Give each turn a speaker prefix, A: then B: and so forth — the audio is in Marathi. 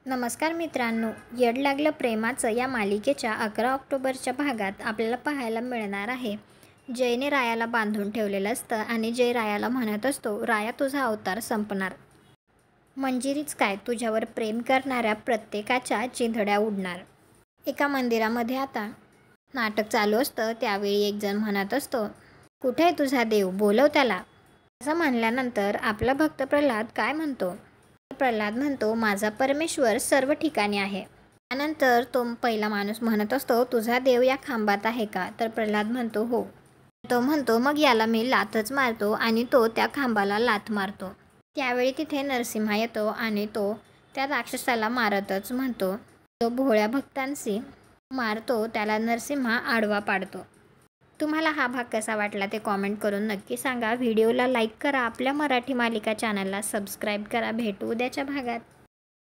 A: नमस्कार मित्रांनो, येड लागलं प्रेमाचं या मालिकेच्या 11 ऑक्टोबरच्या भागात आपल्याला पाहायला मिळणार आहे. जयने रायाला बांधून ठेवलेलं असतं आणि जय रायाला म्हणत असतो, राया तुझा अवतार संपणार. मंजिरीच काय, तुझ्यावर प्रेम करणाऱ्या प्रत्येकाच्या चिंधड्या उडणार. एका मंदिरामध्ये आता नाटक चालू असतं. त्यावेळी एक जण म्हणत असतो, कुठे आहे तुझा देव, बोलव त्याला. असं म्हणल्यानंतर आपला भक्त प्रल्हाद काय म्हणतो. प्रल्हाद म्हणतो, माझा परमेश्वर सर्व ठिकाणी आहे. त्यानंतर तो पहिला माणूस म्हणत असतो, तुझा देव या खांबात आहे का. तर प्रल्हाद म्हणतो, हो. तो म्हणतो, मग याला मी लाथच मारतो. आणि तो त्या खांबाला लाथ मारतो. त्यावेळी तिथे नरसिंहा येतो आणि तो त्या राक्षसाला मारतच म्हणतो, तो भोळ्या भक्तांशी मारतो त्याला नरसिंहा आडवा पाडतो. तुम्हाला हा भाग कसा वाटला ते कॉमेंट करून नक्की सांगा. व्हिडिओला लाईक करा. आपल्या मराठी मालिका चॅनलला सबस्क्राईब करा. भेटू उद्याच्या भागात.